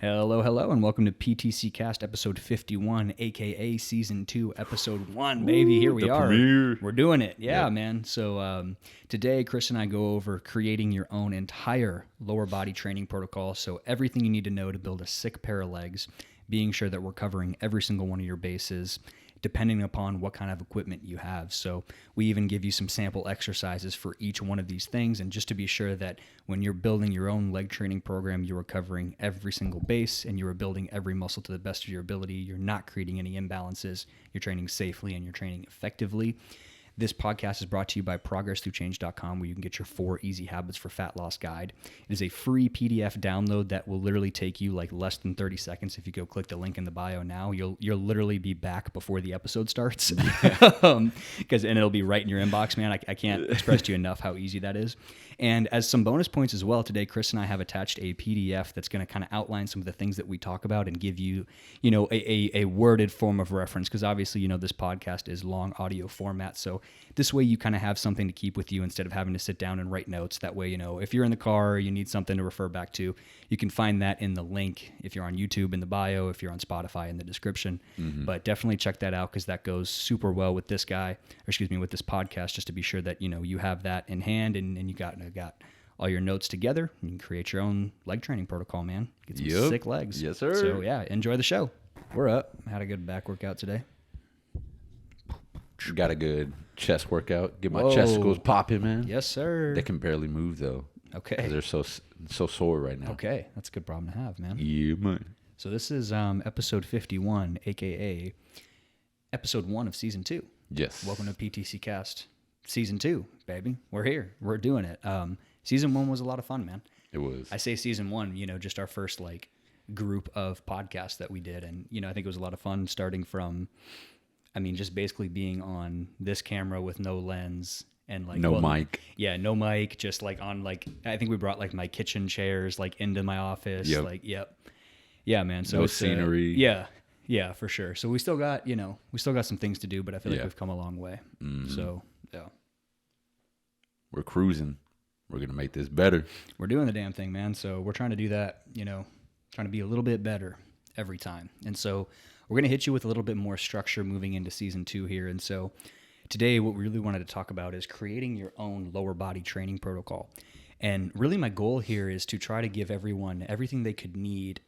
Hello, hello, and welcome to PTC Cast episode 51, aka season 2, episode 1, baby. Here we are. Premiere. We're doing it. Yeah, man. So today, Chris and I go over creating your own entire lower body training protocol. So everything you need to know to build a sick pair of legs, being sure that we're covering every single one of your bases, depending upon what kind of equipment you have. So we even give you some sample exercises for each one of these things. And just to be sure that when you're building your own leg training program, you are covering every single base and you are building every muscle to the best of your ability. You're not creating any imbalances. You're training safely and you're training effectively. This podcast is brought to you by ProgressThroughChange.com, where you can get your 4 Easy Habits for Fat Loss guide. It is a free PDF download that will literally take you like less than 30 seconds. If you go click the link in the bio now, you'll literally be back before the episode starts. And it'll be right in your inbox, man. I can't express to you enough how easy that is. And as some bonus points as well, today Chris and I have attached a PDF that's going to kind of outline some of the things that we talk about and give you, a worded form of reference, because obviously, this podcast is long audio format. So this way you kind of have something to keep with you instead of having to sit down and write notes. That way, if you're in the car or you need something to refer back to, you can find that in the link. If you're on YouTube, in the bio, if you're on Spotify, in the description. Mm-hmm. But definitely check that out, because that goes super well with this with this podcast, just to be sure that, you have that in hand and you got all your notes together. You can create your own leg training protocol, man. Get some sick legs. Yes, sir. So yeah, enjoy the show. We're up. Had a good back workout today. Got a good chest workout. Get my chesticles popping, man. Yes, sir. They can barely move though. Okay. 'Cause they're so sore right now. Okay, that's a good problem to have, man. Yeah, man. So this is episode 51, aka episode 1 of season 2. Yes. Welcome to PTC Cast season 2, baby. We're here. We're doing it. Season 1 was a lot of fun, man. It was. I say season 1, just our first group of podcasts that we did, and I think it was a lot of fun starting from, just basically being on this camera with no lens and no mic. Yeah, no mic. Just on I think we brought my kitchen chairs into my office. Yep. Yeah, man. So no it's, scenery. Yeah, for sure. So we still got some things to do, but I feel like we've come a long way. Mm-hmm. So yeah, we're cruising. We're gonna make this better. We're doing the damn thing, man. So we're trying to do that. Trying to be a little bit better every time. And so we're going to hit you with a little bit more structure moving into season 2 here. And so today what we really wanted to talk about is creating your own lower body training protocol. And really my goal here is to try to give everyone everything they could need,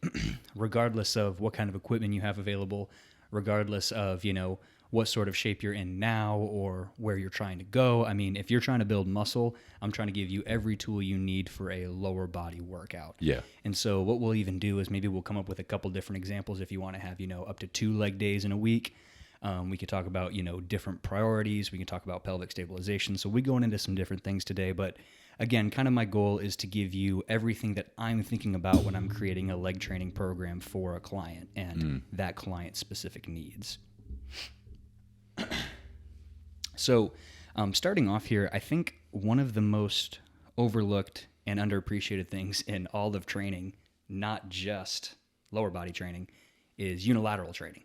regardless of what kind of equipment you have available, regardless of, what sort of shape you're in now or where you're trying to go. If you're trying to build muscle, I'm trying to give you every tool you need for a lower body workout. Yeah. And so what we'll even do is maybe we'll come up with a couple different examples if you want to have, up to 2 leg days in a week. We could talk about, different priorities. We can talk about pelvic stabilization. So we're going into some different things today. But again, kind of my goal is to give you everything that I'm thinking about when I'm creating a leg training program for a client and that client's specific needs. So starting off here, I think one of the most overlooked and underappreciated things in all of training, not just lower body training, is unilateral training.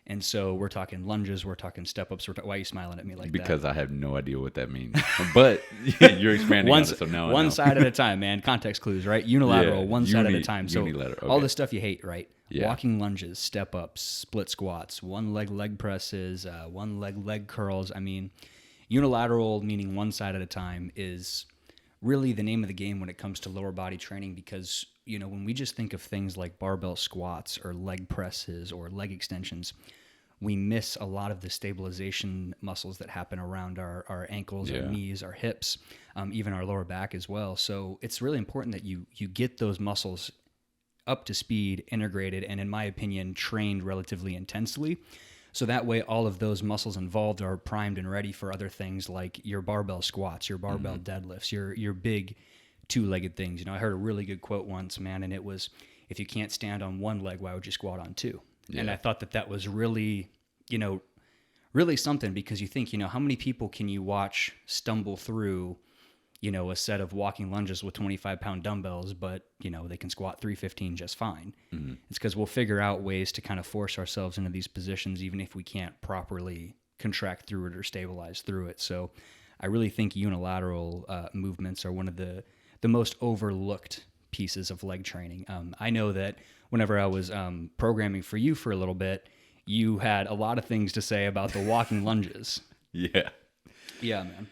And so we're talking lunges, we're talking step-ups. Why are you smiling at me like because I have no idea what that means. But you're expanding on it, so now one side at a time, man. Context clues, right? Unilateral, side at a time. So all the stuff you hate, right? Yeah. Walking lunges, step-ups, split squats, one leg presses, one leg curls. Unilateral, meaning one side at a time, is really the name of the game when it comes to lower body training, because when we just think of things like barbell squats or leg presses or leg extensions, we miss a lot of the stabilization muscles that happen around our ankles, our knees, our hips, even our lower back as well. So it's really important that you get those muscles up to speed, integrated, and in my opinion, trained relatively intensely. So that way, all of those muscles involved are primed and ready for other things like your barbell squats, your barbell deadlifts, your big 2-legged things. I heard a really good quote once, man, and it was, if you can't stand on one leg, why would you squat on 2? Yeah. And I thought that was really, really something, because you think, how many people can you watch stumble through, a set of walking lunges with 25-pound dumbbells, but, they can squat 315 just fine. Mm-hmm. It's because we'll figure out ways to kind of force ourselves into these positions, even if we can't properly contract through it or stabilize through it. So I really think unilateral movements are one of the most overlooked pieces of leg training. I know that whenever I was programming for you for a little bit, you had a lot of things to say about the walking lunges. Yeah. Yeah, man.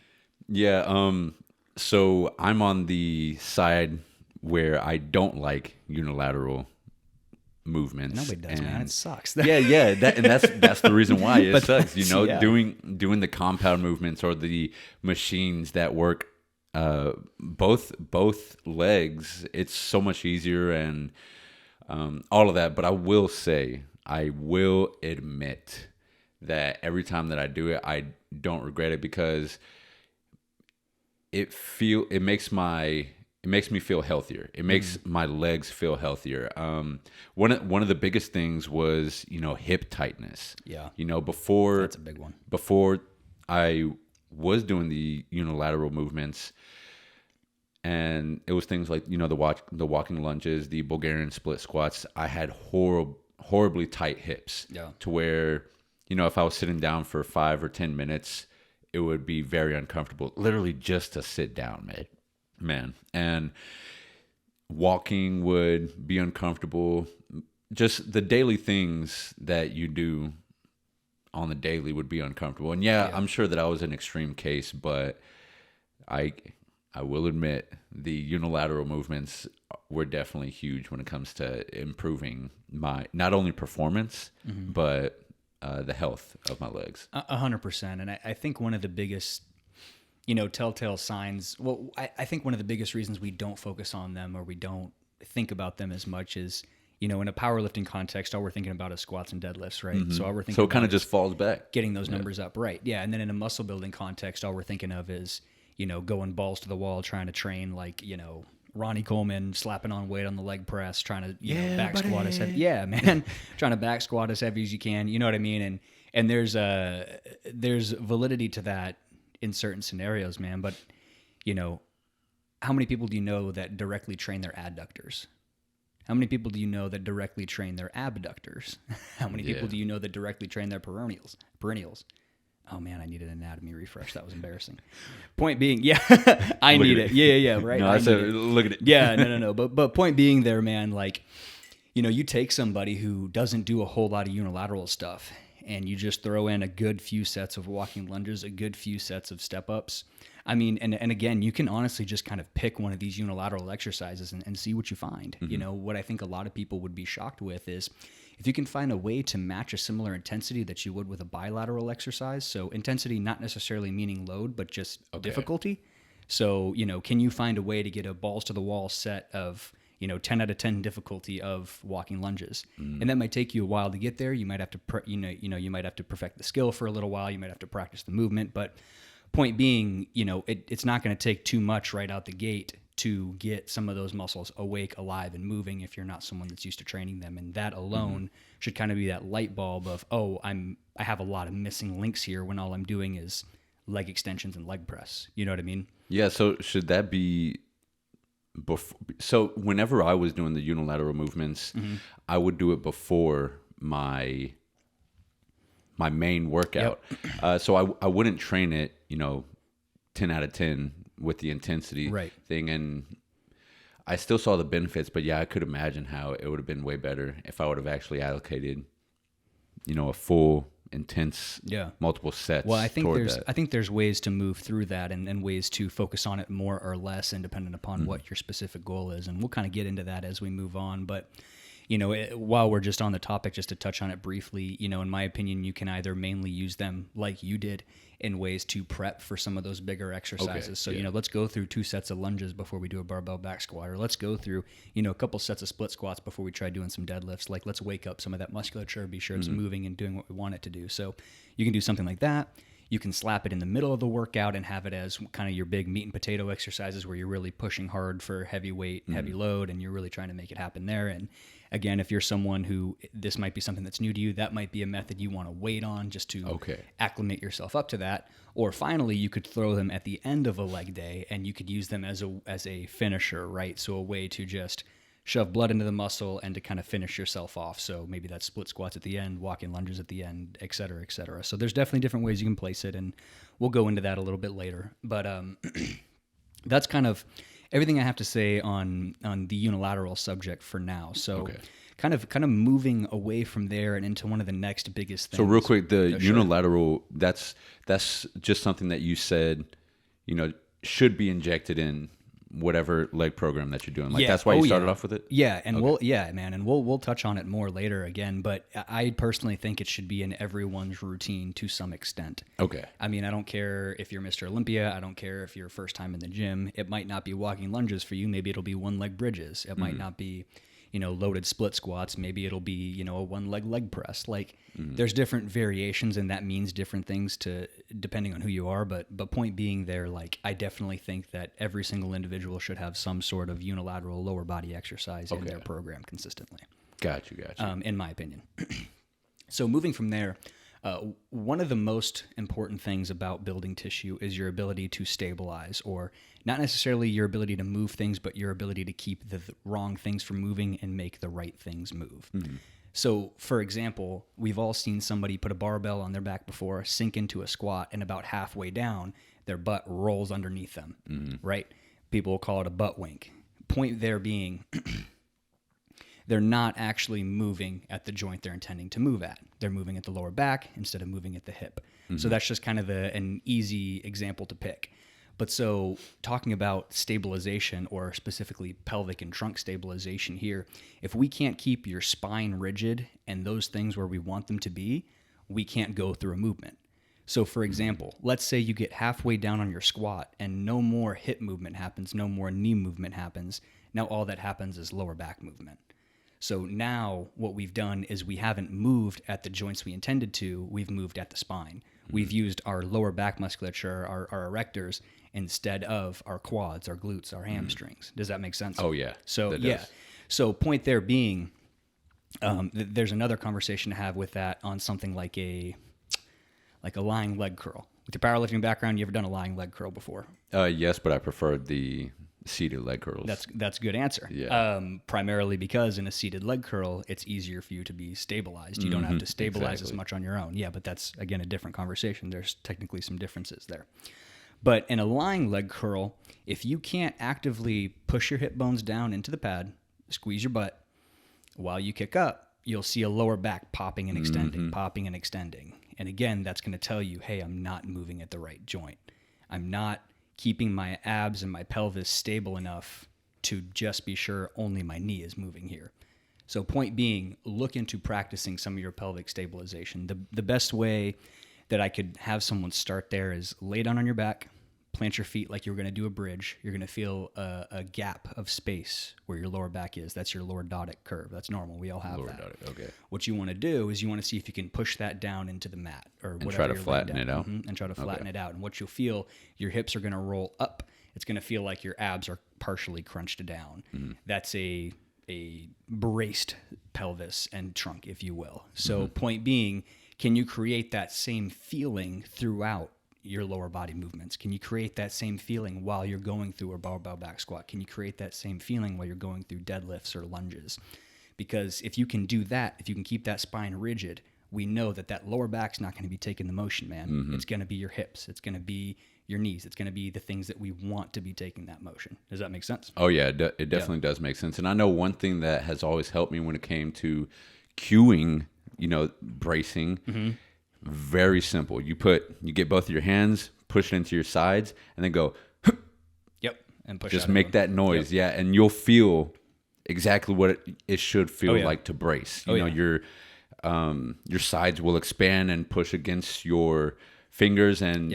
Yeah. So I'm on the side where I don't like unilateral movements. Nobody does, man. It sucks. Yeah. That's the reason why it sucks. Yeah. Doing the compound movements or the machines that work both legs. It's so much easier and all of that. But I will admit that every time that I do it, I don't regret it because it makes me feel healthier. It makes my legs feel healthier. One of the biggest things was, hip tightness. Yeah. Before That's a big one. Before I was doing the unilateral movements, and it was things like, the walking lunges, the Bulgarian split squats. I had horribly tight hips. Yeah. To where, if I was sitting down for 5 or 10 minutes, it would be very uncomfortable, literally just to sit down, man. And walking would be uncomfortable. Just the daily things that you do on the daily would be uncomfortable. And yeah, I'm sure that I was an extreme case, but I will admit the unilateral movements were definitely huge when it comes to improving my not only performance, but the health of my legs. 100%. And I think one of the biggest, telltale signs, well, I think one of the biggest reasons we don't focus on them or we don't think about them as much is, in a powerlifting context, all we're thinking about is squats and deadlifts, right? So all we're thinking So it kind of about is just falls back. getting those numbers up, right? Yeah. And then in a muscle building context, all we're thinking of is, going balls to the wall, trying to train like, Ronnie Coleman slapping on weight on the leg press, trying to back squat as heavy. Yeah, man, trying to back squat as heavy as you can. You know what I mean? And there's validity to that in certain scenarios, man. But how many people do you know that directly train their adductors? How many people do you know that directly train their abductors? How many people do you know that directly train their perennials? Oh man, I need an anatomy refresh. That was embarrassing. Point being, yeah, I need it. Yeah, right. No, I said, look at it. Yeah, no. But point being there, man, like, you take somebody who doesn't do a whole lot of unilateral stuff and you just throw in a good few sets of walking lunges, a good few sets of step ups. I mean, and again, you can honestly just kind of pick one of these unilateral exercises and see what you find. What I think a lot of people would be shocked with is if you can find a way to match a similar intensity that you would with a bilateral exercise. So intensity, not necessarily meaning load, but just difficulty. So, can you find a way to get a balls to the wall set of, 10 out of 10 difficulty of walking lunges? And that might take you a while to get there. You might have to, you might have to perfect the skill for a little while. You might have to practice the movement, but point being, it's not going to take too much right out the gate to get some of those muscles awake, alive, and moving if you're not someone that's used to training them. And that alone should kind of be that light bulb of, I have a lot of missing links here when all I'm doing is leg extensions and leg press. You know what I mean? Yeah. So should that be before? So whenever I was doing the unilateral movements, I would do it before my main workout. Yep. So I wouldn't train it, 10 out of 10 with the intensity thing. And I still saw the benefits, but yeah, I could imagine how it would have been way better if I would have actually allocated, a full intense multiple sets. Well, I think there's ways to move through that and ways to focus on it more or less independent upon what your specific goal is. And we'll kind of get into that as we move on. But while we're just on the topic, just to touch on it briefly, in my opinion, you can either mainly use them like you did in ways to prep for some of those bigger exercises. So, let's go through 2 sets of lunges before we do a barbell back squat, or let's go through, a couple sets of split squats before we try doing some deadlifts. Like, let's wake up some of that musculature, be sure it's moving and doing what we want it to do. So you can do something like that. You can slap it in the middle of the workout and have it as kind of your big meat and potato exercises where you're really pushing hard for heavy weight, heavy load, and you're really trying to make it happen there. And again, if you're someone who this might be something that's new to you, that might be a method you want to wait on just to acclimate yourself up to that. Or finally, you could throw them at the end of a leg day and you could use them as a finisher, right? So a way to just shove blood into the muscle and to kind of finish yourself off. So maybe that's split squats at the end, walking lunges at the end, et cetera, et cetera. So there's definitely different ways you can place it, and we'll go into that a little bit later. But that's kind of everything I have to say on the unilateral subject for now. So Okay. kind of moving away from there and into one of the next biggest things. So real quick, the Oh, sure. unilateral, that's just something that you said, should be injected in whatever leg program that you're doing. Like that's why you started off with it? Yeah, and we'll touch on it more later again, but I personally think it should be in everyone's routine to some extent. Okay. I mean, I don't care if you're Mr. Olympia, I don't care if you're first time in the gym. It might not be walking lunges for you, maybe it'll be one leg bridges. It might not be loaded split squats. Maybe it'll be, a one leg press. Like there's different variations, and that means different things depending on who you are. But point being there, like I definitely think that every single individual should have some sort of unilateral lower body exercise in their program consistently. Got you. In my opinion. So moving from there, one of the most important things about building tissue is your ability to stabilize, or not necessarily your ability to move things, but your ability to keep the wrong things from moving and make the right things move. Mm-hmm. So, for example, we've all seen somebody put a barbell on their back before, sink into a squat, and about halfway down, their butt rolls underneath them, right? People will call it a butt wink. Point there being, they're not actually moving at the joint they're intending to move at. They're moving at the lower back instead of moving at the hip. Mm-hmm. So that's just kind of an easy example to pick. But so talking about stabilization, or specifically pelvic and trunk stabilization here, if we can't keep your spine rigid and those things where we want them to be, we can't go through a movement. So for example, let's say you get halfway down on your squat and no more hip movement happens, no more knee movement happens. Now all that happens is lower back movement. So now what we've done is we haven't moved at the joints we intended to, we've moved at the spine. We've used our lower back musculature, our erectors, instead of our quads, our glutes, our hamstrings. Does that make sense? Oh, yeah. So, yeah. So point there being, there's another conversation to have with that on something like a lying leg curl. With your powerlifting background, you ever done a lying leg curl before? Yes, but I prefer the seated leg curls. That's a good answer. Yeah. Primarily because in a seated leg curl, it's easier for you to be stabilized. You don't have to stabilize as much on your own. Yeah, but that's, again, a different conversation. There's technically some differences there. But in a lying leg curl, if you can't actively push your hip bones down into the pad, squeeze your butt, while you kick up, you'll see a lower back popping and extending, popping and extending. And again, that's going to tell you, hey, I'm not moving at the right joint. I'm not keeping my abs and my pelvis stable enough to just be sure only my knee is moving here. So point being, look into practicing some of your pelvic stabilization. The best way that I could have someone start there is lay down on your back, plant your feet like you're going to do a bridge. You're going to feel a gap of space where your lower back is. That's your lordotic curve. That's normal. We all have that. Lordotic, okay. What you want to do is you want to see if you can push that down into the mat or whatever. And try to flatten it out. And try to flatten it out. And what you'll feel, your hips are going to roll up. It's going to feel like your abs are partially crunched down. That's a braced pelvis and trunk, if you will. So point being, can you create that same feeling throughout your lower body movements? Can you create that same feeling while you're going through a barbell back squat? Can you create that same feeling while you're going through deadlifts or lunges? Because if you can do that, if you can keep that spine rigid, we know that lower back's not going to be taking the motion, man. It's going to be your hips. It's going to be your knees. It's going to be the things that we want to be taking that motion. Does that make sense? Oh, yeah. It definitely does make sense. And I know one thing that has always helped me when it came to cueing, bracing, very simple. You get both of your hands, push it into your sides, and then go, yep, and push. Just make that noise, yeah, and you'll feel exactly what it should feel like to brace. Your sides will expand and push against your fingers, and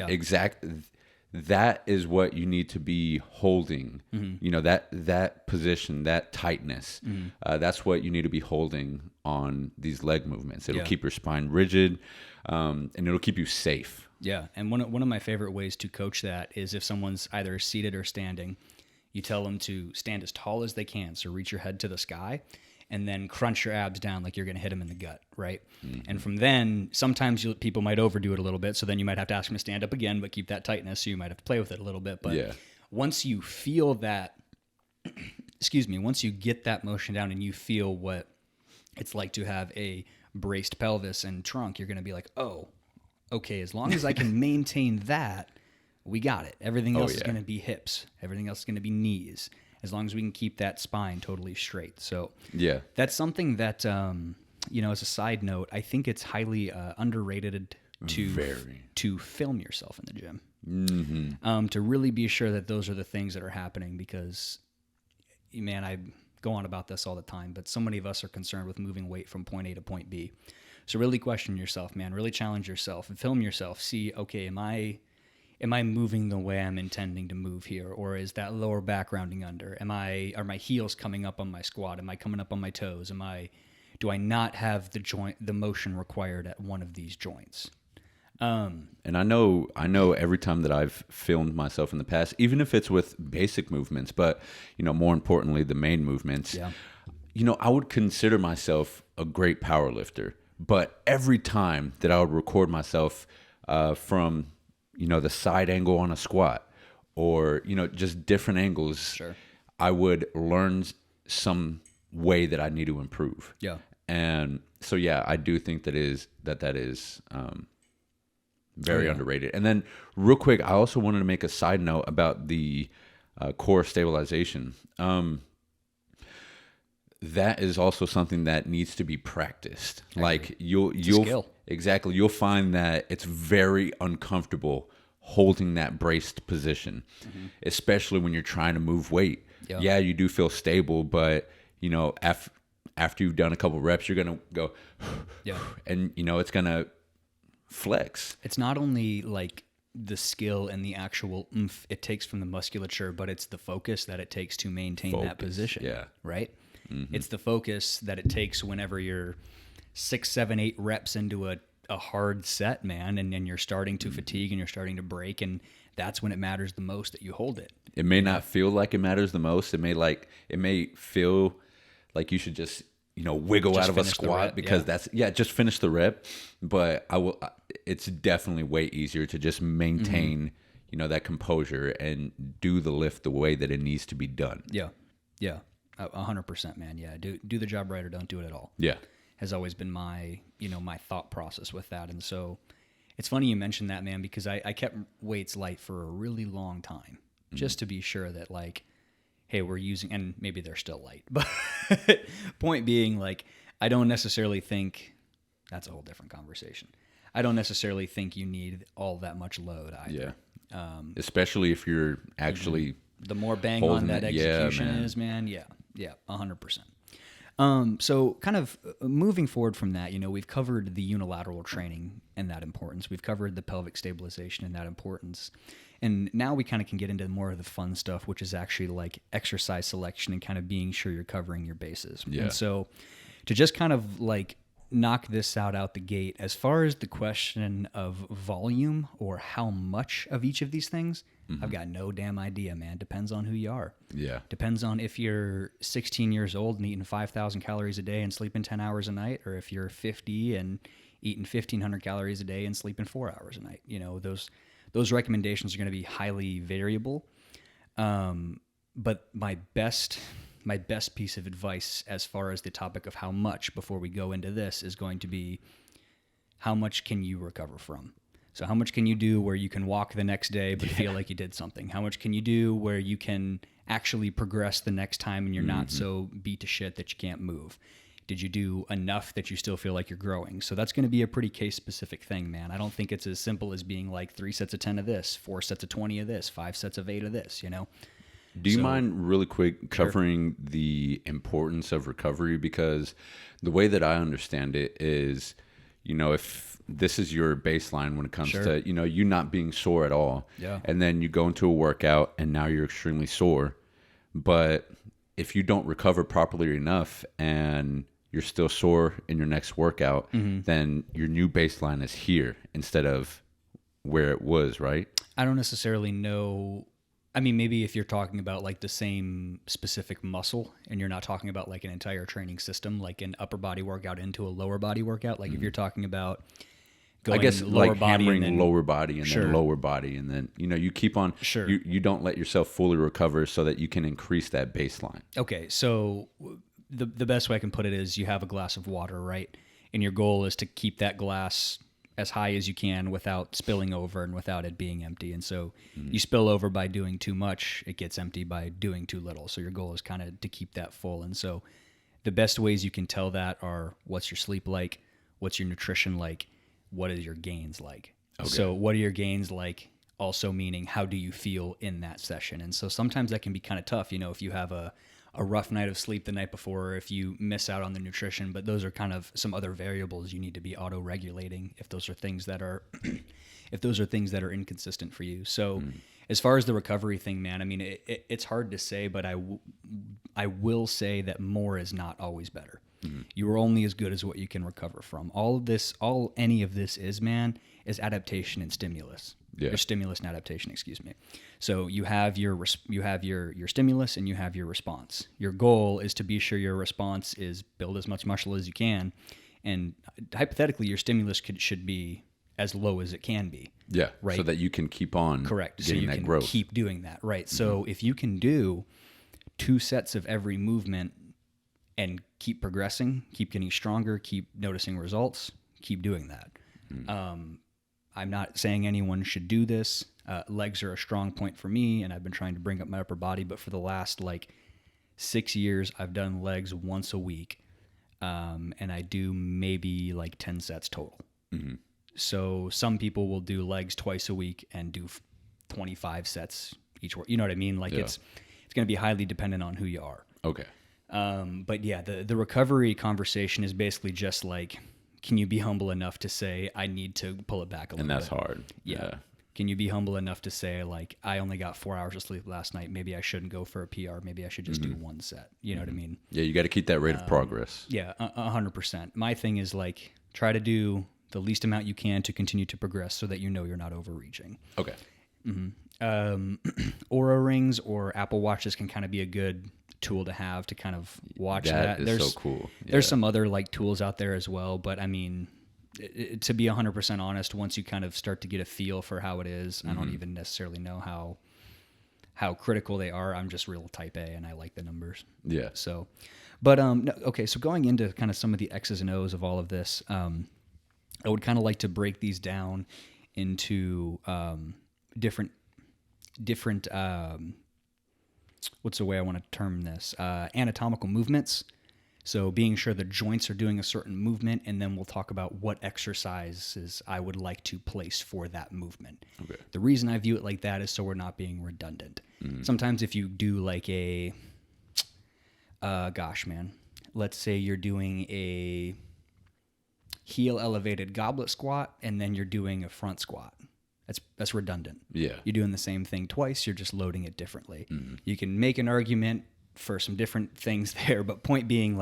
that is what you need to be holding. That position, that tightness, that's what you need to be holding on these leg movements. It'll keep your spine rigid, and it'll keep you safe. Yeah, and one of my favorite ways to coach that is if someone's either seated or standing, you tell them to stand as tall as they can, so reach your head to the sky, and then crunch your abs down like you're going to hit them in the gut, right? And from then, sometimes people might overdo it a little bit, so then you might have to ask them to stand up again, but keep that tightness, so you might have to play with it a little bit. But once you feel that, once you get that motion down and you feel what it's like to have a braced pelvis and trunk, you're going to be like, oh, okay, as long as I can maintain that, we got it. Everything else is yeah. going to be hips. Everything else is going to be knees, as long as we can keep that spine totally straight. So Yeah. that's something that, as a side note, I think it's highly underrated to film yourself in the gym. Mm-hmm. To really be sure that those are the things that are happening, because, man, I go on about this all the time, but so many of us are concerned with moving weight from point A to point B. So really question yourself, man. Really challenge yourself and film yourself. See, okay, am I moving the way I'm intending to move here, or is that lower back rounding under? Are my heels coming up on my squat? Am I coming up on my toes? Do I not have the motion required at one of these joints? And I know every time that I've filmed myself in the past, even if it's with basic movements, but more importantly, the main movements, I would consider myself a great power lifter, but every time that I would record myself from, the side angle on a squat, or, just different angles, Sure. I would learn some way that I need to improve. Yeah. And so, yeah, I do think that is very underrated. And then real quick, I also wanted to make a side note about the core stabilization. That is also something that needs to be practiced. Like you'll skill. Exactly. You'll find that it's very uncomfortable holding that braced position, especially when you're trying to move weight. Yeah, you do feel stable, but after you've done a couple reps, you're gonna go, and it's gonna flex. It's not only like the skill and the actual oomph it takes from the musculature, but it's the focus that it takes to maintain that position. Yeah. Right? Mm-hmm. It's the focus that it takes whenever you're 6, 7, 8 reps into a hard set, man, and you're starting to fatigue and you're starting to break, and that's when it matters the most that you hold it. It may not feel like it matters the most. It may feel like you should just wiggle out of a squat because just finish the rep. But it's definitely way easier to just maintain that composure and do the lift the way that it needs to be done. Yeah 100%, man. Yeah, do the job right or don't do it at all. Yeah, has always been my my thought process with that. And so it's funny you mentioned that, man, because I kept weights light for a really long time, just to be sure that, like, hey, we're using, and maybe they're still light, but point being, like, I don't necessarily think, that's a whole different conversation. I don't necessarily think you need all that much load either. Yeah. Especially if you're actually the more bang on that execution is, man. Yeah, 100%. So kind of moving forward from that, we've covered the unilateral training and that importance. We've covered the pelvic stabilization and that importance. And now we kind of can get into more of the fun stuff, which is actually like exercise selection and kind of being sure you're covering your bases. Yeah. And so to just kind of like knock this out the gate, as far as the question of volume or how much of each of these things, I've got no damn idea, man. Depends on who you are. Yeah. Depends on if you're 16 years old and eating 5,000 calories a day and sleeping 10 hours a night, or if you're 50 and eating 1,500 calories a day and sleeping 4 hours a night. Those recommendations are going to be highly variable. But my best piece of advice as far as the topic of how much, before we go into this, is going to be how much can you recover from? So how much can you do where you can walk the next day but feel like you did something? How much can you do where you can actually progress the next time and you're not so beat to shit that you can't move? Did you do enough that you still feel like you're growing? So that's going to be a pretty case-specific thing, man. I don't think it's as simple as being like 3 sets of 10 of this, 4 sets of 20 of this, 5 sets of 8 of this, Do you mind really quick covering the importance of recovery? Because the way that I understand it is, if this is your baseline when it comes to, you not being sore at all. Yeah. And then you go into a workout and now you're extremely sore. But if you don't recover properly enough and you're still sore in your next workout, then your new baseline is here instead of where it was, right? I don't necessarily know. I mean, maybe if you're talking about like the same specific muscle and you're not talking about like an entire training system, like an upper body workout into a lower body workout, like if you're talking about going I guess lower like body hammering and then, lower body and then lower body. And then, you keep on, you don't let yourself fully recover so that you can increase that baseline. Okay. So the best way I can put it is you have a glass of water, right? And your goal is to keep that glass as high as you can without spilling over and without it being empty. And so you spill over by doing too much, it gets empty by doing too little. So your goal is kind of to keep that full. And so the best ways you can tell that are what's your sleep like, what's your nutrition like, what is your gains like. Okay. So what are your gains like? Also meaning how do you feel in that session? And so sometimes that can be kind of tough, if you have a rough night of sleep the night before, or if you miss out on the nutrition, but those are kind of some other variables you need to be auto-regulating if those are things that are if those are things that are inconsistent for you. So as far as the recovery thing, man, I mean, it's hard to say, but I will say that more is not always better. You are only as good as what you can recover from. All any of this is, man, is adaptation and stimulus. Or stimulus and adaptation, excuse me. So you have your stimulus and you have your response. Your goal is to be sure your response is build as much muscle as you can, and hypothetically, your stimulus should be as low as it can be. Yeah, right. So that you can keep on correct. getting so you that can growth. Keep doing that, right? So if you can do 2 sets of every movement and keep progressing, keep getting stronger, keep noticing results, keep doing that. I'm not saying anyone should do this. Legs are a strong point for me, and I've been trying to bring up my upper body, but for the last 6 years, I've done legs once a week, and I do maybe 10 sets total. So some people will do legs twice a week and do 25 sets each work. You know what I mean? It's going to be highly dependent on who you are. Okay. But yeah, the recovery conversation is basically just can you be humble enough to say, I need to pull it back a little bit? And that's hard. Yeah. Can you be humble enough to say, I only got 4 hours of sleep last night. Maybe I shouldn't go for a PR. Maybe I should just do 1 set. You know what I mean? Yeah, you got to keep that rate of progress. Yeah, 100%. My thing is try to do the least amount you can to continue to progress so that you're not overreaching. Okay. Aura rings or Apple Watches can kind of be a good tool to have to kind of watch that. That is so cool. Yeah. There's some other tools out there as well, but I mean, to be 100% honest, once you kind of start to get a feel for how it is, I don't even necessarily know how critical they are. I'm just real type A and I like the numbers. Yeah. So, but okay. So going into kind of some of the X's and O's of all of this, I would kind of like to break these down into different what's the way I want to term this? Anatomical movements. So being sure the joints are doing a certain movement, and then we'll talk about what exercises I would like to place for that movement. Okay. The reason I view it like that is so we're not being redundant. Sometimes if you do let's say you're doing a heel elevated goblet squat, and then you're doing a front squat. That's redundant. Yeah. You're doing the same thing twice, you're just loading it differently. You can make an argument for some different things there, but point being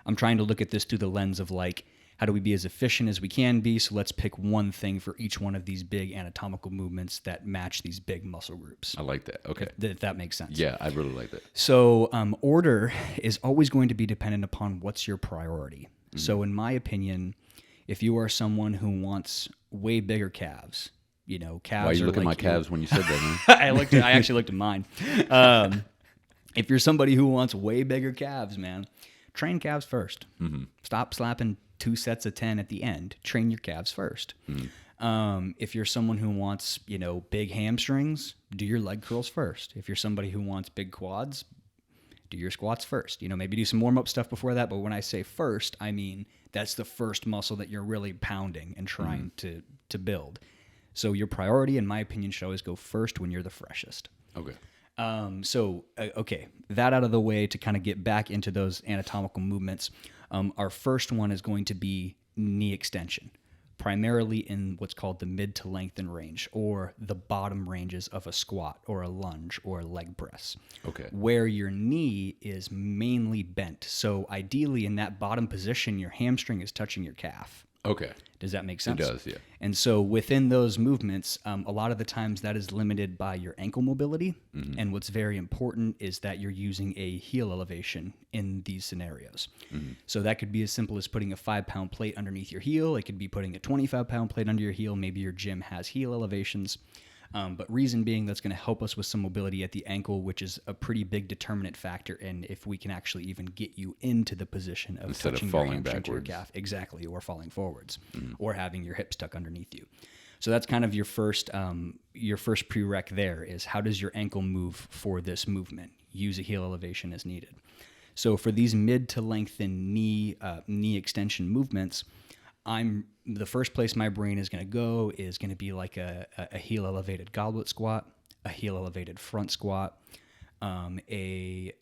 I'm trying to look at this through the lens of how do we be as efficient as we can be, so let's pick one thing for each one of these big anatomical movements that match these big muscle groups. I like that. Okay. If that makes sense. Yeah, I really like that. So order is always going to be dependent upon what's your priority. So in my opinion, if you are someone who wants way bigger calves, calves. Why are you looking at my calves when you said that, man? I actually looked at mine. If you're somebody who wants way bigger calves, man, train calves first. Stop slapping 2 sets of 10 at the end. Train your calves first. If you're someone who wants, big hamstrings, do your leg curls first. If you're somebody who wants big quads, do your squats first. Maybe do some warm-up stuff before that. But when I say first, I mean that's the first muscle that you're really pounding and trying to build. So your priority, in my opinion, should always go first when you're the freshest. Okay. Okay, that out of the way to kind of get back into those anatomical movements. Our first one is going to be knee extension, primarily in what's called the mid to lengthen range, or the bottom ranges of a squat or a lunge or a leg press. Okay. Where your knee is mainly bent. So ideally in that bottom position, your hamstring is touching your calf. Okay. Does that make sense? It does, yeah. And so within those movements, a lot of the times that is limited by your ankle mobility. And what's very important is that you're using a heel elevation in these scenarios. So that could be as simple as putting a 5-pound plate underneath your heel. It could be putting a 25-pound plate under your heel. Maybe your gym has heel elevations. But reason being, that's going to help us with some mobility at the ankle, which is a pretty big determinant factor in if we can actually even get you into the position of Instead of touching falling your hamstring to your backwards. calf. Exactly, or falling forwards, or having your hips tuck underneath you. So that's kind of your first prereq there is how does your ankle move for this movement? Use a heel elevation as needed. So for these mid to lengthen knee extension movements, the first place my brain is going to go is going to be like a heel elevated goblet squat, a heel elevated front squat, you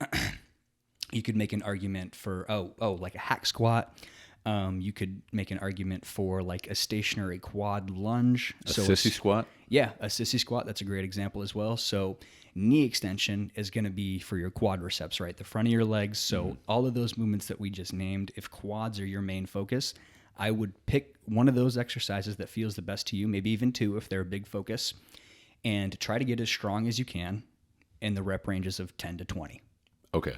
could make an argument for like a hack squat. You could make an argument for like a stationary quad lunge. A sissy squat? Yeah, a sissy squat. That's a great example as well. So knee extension is going to be for your quadriceps, right? The front of your legs. So all of those movements that we just named, if quads are your main focus, I would pick one of those exercises that feels the best to you, maybe even two if they're a big focus, and try to get as strong as you can in the rep ranges of 10 to 20. Okay.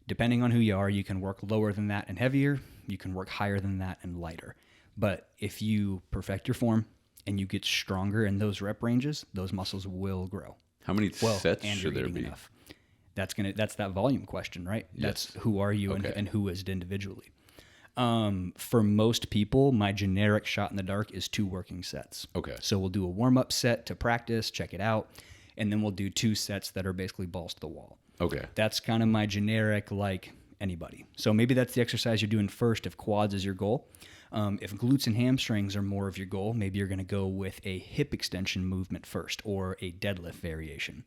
Depending on who you are, you can work lower than that and heavier. You can work higher than that and lighter. But if you perfect your form and you get stronger in those rep ranges, those muscles will grow. How many sets and should you're there eating be? enough. That's that volume question, right? Yes. That's who are you Okay. and who is it individually. For most people, my generic shot in the dark is 2 working sets. Okay. So we'll do a warm-up set to practice, check it out, and then we'll do 2 sets that are basically balls to the wall. Okay. That's kind of my generic, like anybody. So maybe that's the exercise you're doing first if quads is your goal. If glutes and hamstrings are more of your goal, maybe you're going to go with a hip extension movement first or a deadlift variation.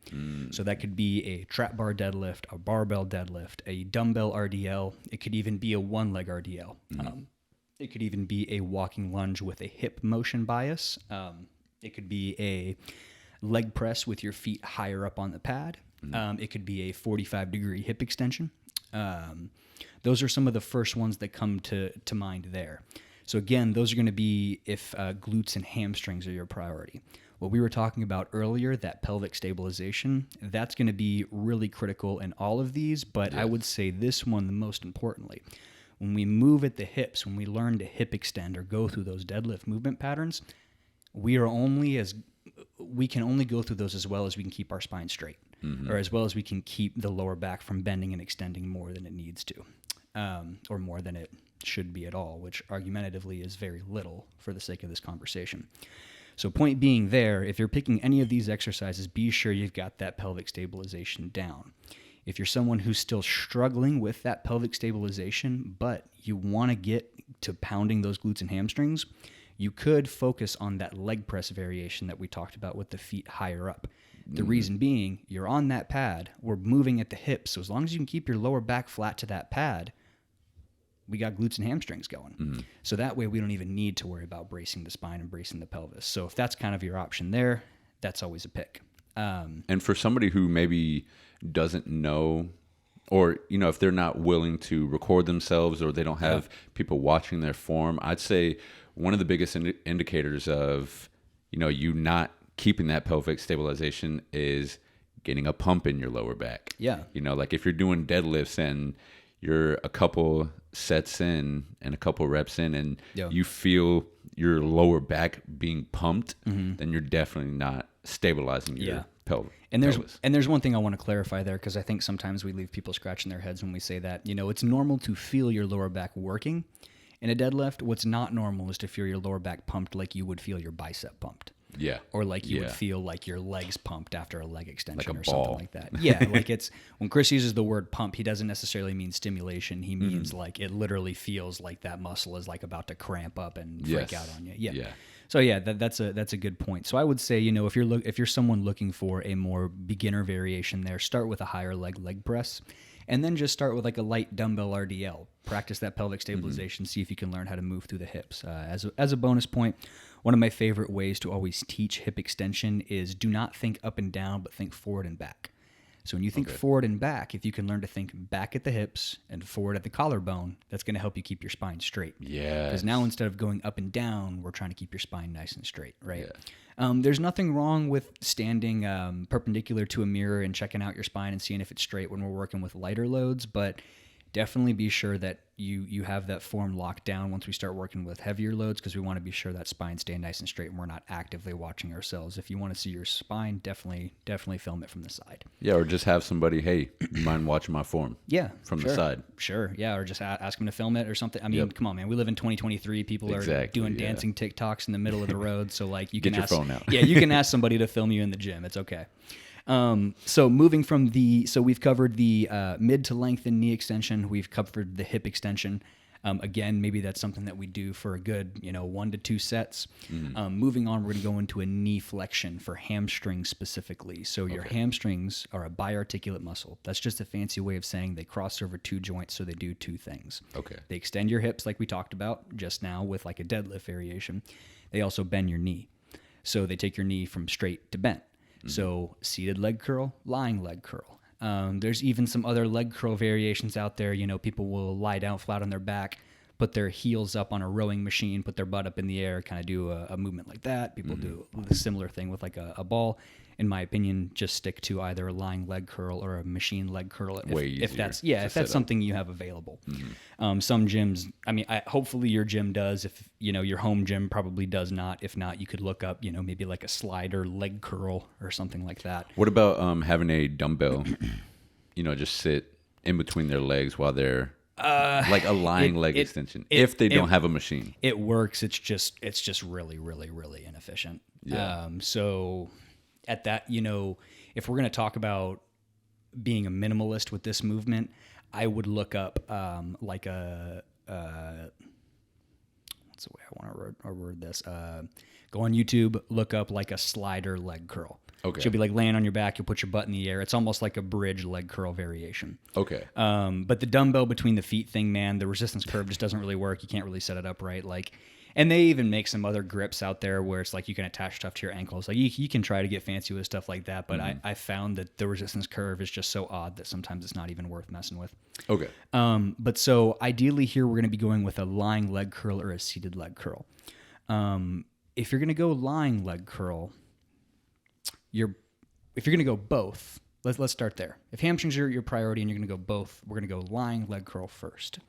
So that could be a trap bar deadlift, a barbell deadlift, a dumbbell RDL. It could even be a one-leg RDL. It could even be a walking lunge with a hip motion bias. It could be a leg press with your feet higher up on the pad. It could be a 45-degree hip extension. Those are some of the first ones that come to mind there. So again, those are going to be if glutes and hamstrings are your priority. What we were talking about earlier, that pelvic stabilization, that's going to be really critical in all of these, but I would say this one the most importantly. When we move at the hips, when we learn to hip extend or go through those deadlift movement patterns, we can only go through those as well as we can keep our spine straight, or as well as we can keep the lower back from bending and extending more than it needs to, or more than it should be at all, which argumentatively is very little for the sake of this conversation. So point being there, if you're picking any of these exercises, be sure you've got that pelvic stabilization down. If you're someone who's still struggling with that pelvic stabilization, but you want to get to pounding those glutes and hamstrings, you could focus on that leg press variation that we talked about with the feet higher up. The reason being, you're on that pad, we're moving at the hips, so as long as you can keep your lower back flat to that pad, we got glutes and hamstrings going. So that way we don't even need to worry about bracing the spine and bracing the pelvis. So if that's kind of your option there, that's always a pick. And for somebody who maybe doesn't know, or, if they're not willing to record themselves or they don't have people watching their form, I'd say one of the biggest indicators of, you not keeping that pelvic stabilization is getting a pump in your lower back. Yeah. Like if you're doing deadlifts and you're a couple sets in and a couple reps in and you feel your lower back being pumped, then you're definitely not stabilizing your pelvis. And there's one thing I want to clarify there, because I think sometimes we leave people scratching their heads when we say that. It's normal to feel your lower back working in a deadlift. What's not normal is to feel your lower back pumped like you would feel your bicep pumped. Yeah. Or like you would feel like your legs pumped after a leg extension Like a or ball. something like that. Yeah, like it's when Chris uses the word pump, he doesn't necessarily mean stimulation. He means like it literally feels like that muscle is like about to cramp up and freak out on you. Yeah. So that's a good point. So I would say, if you're someone looking for a more beginner variation there, start with a higher leg press. And then just start with like a light dumbbell RDL. Practice that pelvic stabilization. See if you can learn how to move through the hips. As a bonus point, one of my favorite ways to always teach hip extension is do not think up and down, but think forward and back. So when you think forward and back, if you can learn to think back at the hips and forward at the collarbone, that's going to help you keep your spine straight. Yeah. Because now instead of going up and down, we're trying to keep your spine nice and straight, right? Yeah. There's nothing wrong with standing perpendicular to a mirror and checking out your spine and seeing if it's straight when we're working with lighter loads, but definitely be sure that you have that form locked down once we start working with heavier loads, because we want to be sure that spine's staying nice and straight and we're not actively watching ourselves. If you want to see your spine, definitely film it from the side. Yeah, or just have somebody, hey, you mind watching my form? Yeah, from sure. the side. Sure, yeah, or just ask them to film it or something. I mean, come on, man. We live in 2023. People are doing dancing TikToks in the middle of the road, so like you can Get ask, your phone out. Yeah, you can ask somebody to film you in the gym. It's okay. So moving from so we've covered the mid to lengthen knee extension. We've covered the hip extension. Again, maybe that's something that we do for a good, 1 to 2 sets. Moving on, we're going to go into a knee flexion for hamstrings specifically. So your hamstrings are a biarticulate muscle. That's just a fancy way of saying they cross over 2 joints, so they do 2 things. Okay. They extend your hips like we talked about just now with like a deadlift variation. They also bend your knee. So they take your knee from straight to bent. So seated leg curl, lying leg curl. There's even some other leg curl variations out there. People will lie down flat on their back, put their heels up on a rowing machine, put their butt up in the air, kind of do a movement like that. People do a similar thing with like a ball. In my opinion, just stick to either a lying leg curl or a machine leg curl if that's something you have available. Some gyms, I mean, hopefully your gym does. If your home gym probably does not. If not, you could look up maybe like a slider leg curl or something like that. What about having a dumbbell? Just sit in between their legs while they're like a lying leg extension. If they don't have a machine, it works. It's just really, really, really inefficient. Yeah. So at that, if we're going to talk about being a minimalist with this movement, I would look up like a what's the way I want to word this? Go on YouTube, look up like a slider leg curl. Okay. She'll be like laying on your back. You'll put your butt in the air. It's almost like a bridge leg curl variation. Okay. But the dumbbell between the feet thing, man, the resistance curve just doesn't really work. You can't really set it up right. And they even make some other grips out there where it's like you can attach stuff to your ankles. Like you can try to get fancy with stuff like that, but I found that the resistance curve is just so odd that sometimes it's not even worth messing with. Okay. But so ideally here we're going to be going with a lying leg curl or a seated leg curl. If you're going to go lying leg curl, if you're going to go both, let's start there. If hamstrings are your priority and you're going to go both, we're going to go lying leg curl first.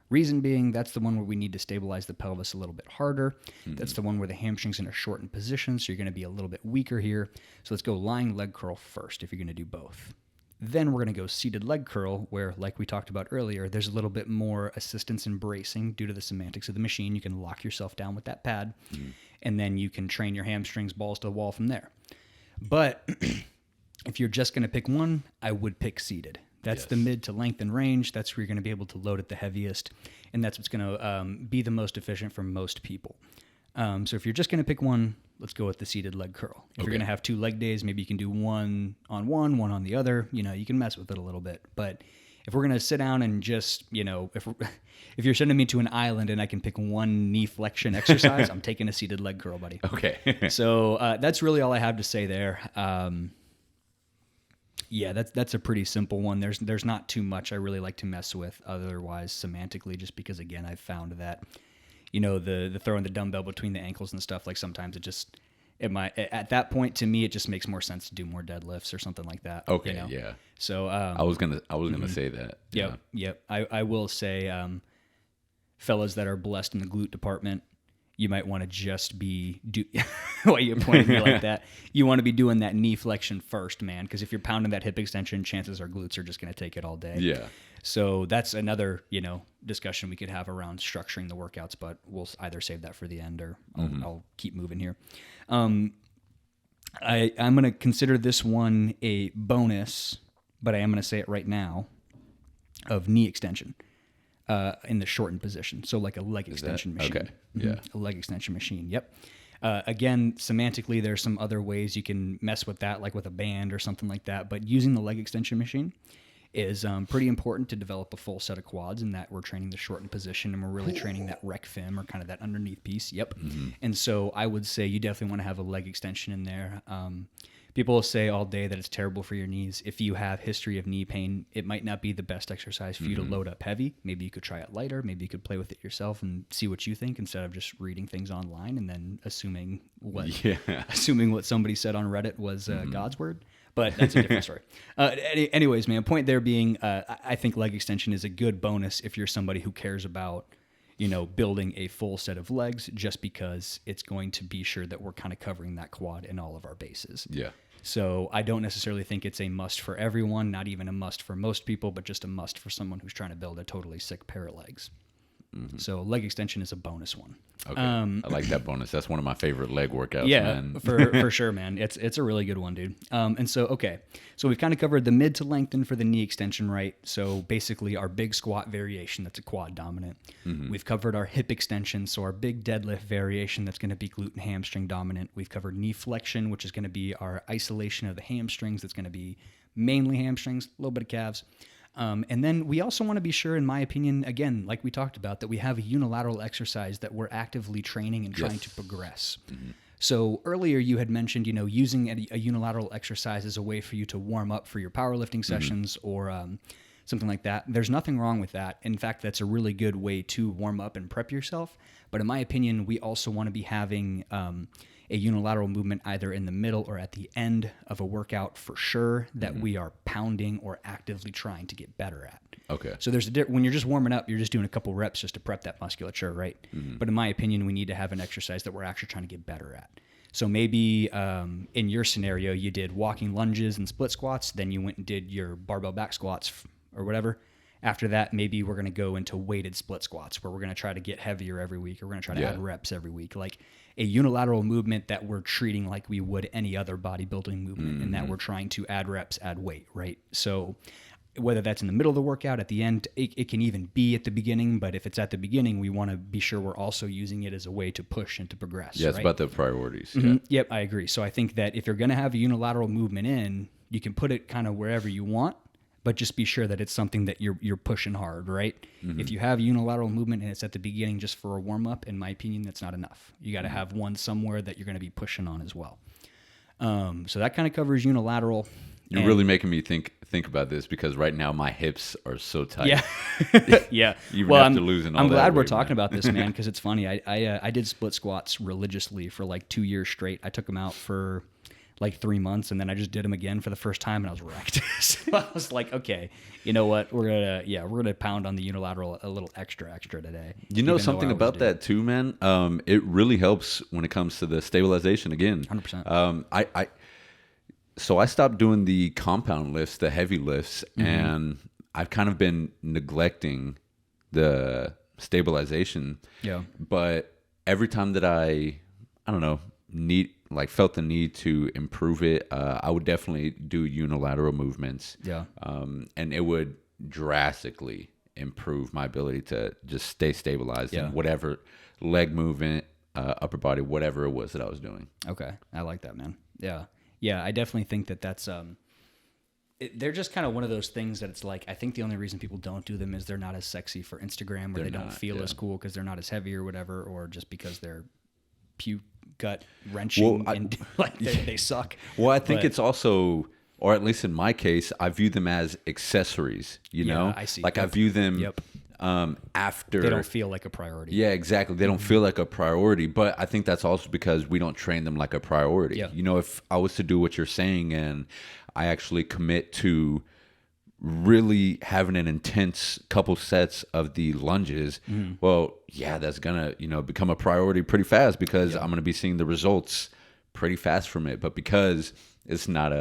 Reason being, that's the one where we need to stabilize the pelvis a little bit harder. That's the one where the hamstring's in a shortened position, so you're going to be a little bit weaker here. So let's go lying leg curl first if you're going to do both. Then we're going to go seated leg curl, where, like we talked about earlier, there's a little bit more assistance in bracing due to the semantics of the machine. You can lock yourself down with that pad, and then you can train your hamstrings balls to the wall from there. But if you're just going to pick one, I would pick seated. That's the mid to lengthen range. That's where you're going to be able to load it the heaviest, and that's what's going to be the most efficient for most people. So if you're just going to pick one, let's go with the seated leg curl. If you're going to have 2 leg days, maybe you can do one on one on the other. You can mess with it a little bit. But if we're going to sit down and just, if you're sending me to an island and I can pick one knee flexion exercise, I'm taking a seated leg curl, buddy. Okay. So that's really all I have to say there. Yeah, that's a pretty simple one. There's not too much I really like to mess with otherwise semantically, just because, again, I've found that, the throwing the dumbbell between the ankles and stuff, like sometimes it might, at that point, to me, it just makes more sense to do more deadlifts or something like that. Okay, yeah. So I was gonna say that. Yep. I will say, fellas that are blessed in the glute department, you might want to just be why you pointed at me like that. You want to be doing that knee flexion first, man, because if you're pounding that hip extension, chances are glutes are just going to take it all day. Yeah. So that's another, discussion we could have around structuring the workouts, but we'll either save that for the end or I'll keep moving here. I'm going to consider this one a bonus, but I am going to say it right now, of knee extension. In the shortened position. So like a leg extension machine. Okay. Yeah. A leg extension machine. Yep. Again, semantically, there's some other ways you can mess with that, like with a band or something like that. But using the leg extension machine is pretty important to develop a full set of quads, in that we're training the shortened position and we're really training that rec fem, or kind of that underneath piece. Yep. And so I would say you definitely want to have a leg extension in there. People will say all day that it's terrible for your knees. If you have history of knee pain, it might not be the best exercise for you to load up heavy. Maybe you could try it lighter. Maybe you could play with it yourself and see what you think, instead of just reading things online and then assuming what somebody said on Reddit was God's word. but that's a different story. Anyways, man, point there being, I think leg extension is a good bonus if you're somebody who cares about, building a full set of legs, just because it's going to be sure that we're kind of covering that quad in all of our bases. Yeah. So I don't necessarily think it's a must for everyone, not even a must for most people, but just a must for someone who's trying to build a totally sick pair of legs. So leg extension is a bonus one. Okay. I like that bonus. That's one of my favorite leg workouts, Yeah, man. for sure, man. It's a really good one, dude. And so we've kind of covered the mid to lengthen for the knee extension, right? So basically our big squat variation, that's a quad dominant. We've covered our hip extension, so our big deadlift variation, that's going to be glute and hamstring dominant. We've covered knee flexion, which is going to be our isolation of the hamstrings. That's going to be mainly hamstrings, a little bit of calves. And then we also want to be sure, in my opinion, again, like we talked about, that we have a unilateral exercise that we're actively training and trying to progress. So earlier you had mentioned, using a unilateral exercise as a way for you to warm up for your powerlifting sessions or something like that. There's nothing wrong with that. In fact, that's a really good way to warm up and prep yourself. But in my opinion, we also want to be having a unilateral movement either in the middle or at the end of a workout for sure that we are pounding or actively trying to get better at. Okay. So there's when you're just warming up, you're just doing a couple reps just to prep that musculature, right? But in my opinion, we need to have an exercise that we're actually trying to get better at. So maybe in your scenario, you did walking lunges and split squats, then you went and did your barbell back squats or whatever. After that, maybe we're going to go into weighted split squats where we're going to try to get heavier every week, or we're going to try to add reps every week. Like a unilateral movement that we're treating like we would any other bodybuilding movement, and that we're trying to add reps, add weight, right? So whether that's in the middle of the workout, at the end, it can even be at the beginning, but if it's at the beginning, we want to be sure we're also using it as a way to push and to progress. Yeah, it's right? about the priorities. Yep, I agree. So I think that if you're going to have a unilateral movement in, you can put it kind of wherever you want, but just be sure that it's something that you're pushing hard, right? If you have unilateral movement and it's at the beginning just for a warm-up, in my opinion, that's not enough. You got to have one somewhere that you're going to be pushing on as well. So that kind of covers unilateral. You're really making me think about this, because right now my hips are so tight. Yeah. Yeah. Even after losing all I'm that glad we're weight, talking man. about this, man, because it's funny. I did split squats religiously for like 2 years straight. I took them out for like 3 months, and then I just did them again for the first time, and I was wrecked. So I was like, okay, you know what? We're gonna pound on the unilateral a little extra today. You know something about that too, man? It really helps when it comes to the stabilization again. 100%. So I stopped doing the compound lifts, the heavy lifts, and I've kind of been neglecting the stabilization. Yeah. But every time that I don't know, felt the need to improve it, I would definitely do unilateral movements. Yeah. And it would drastically improve my ability to just stay stabilized in whatever leg movement, upper body, whatever it was that I was doing. Okay. I like that, man. Yeah. Yeah. I definitely think that's, they're just kind of one of those things that it's like, I think the only reason people don't do them is they're not as sexy for Instagram, or they don't feel as cool because they're not as heavy or whatever, or just because they're gut wrenching and like they suck. Well, I think it's also, or at least in my case, I view them as accessories, you know? I see. Like I view them after. They don't feel like a priority. Yeah, exactly. They don't feel like a priority, but I think that's also because we don't train them like a priority. Yeah. You know, if I was to do what you're saying and I actually commit to really having an intense couple sets of the lunges, well, yeah, that's gonna, become a priority pretty fast, because I'm gonna be seeing the results pretty fast from it. But because it's not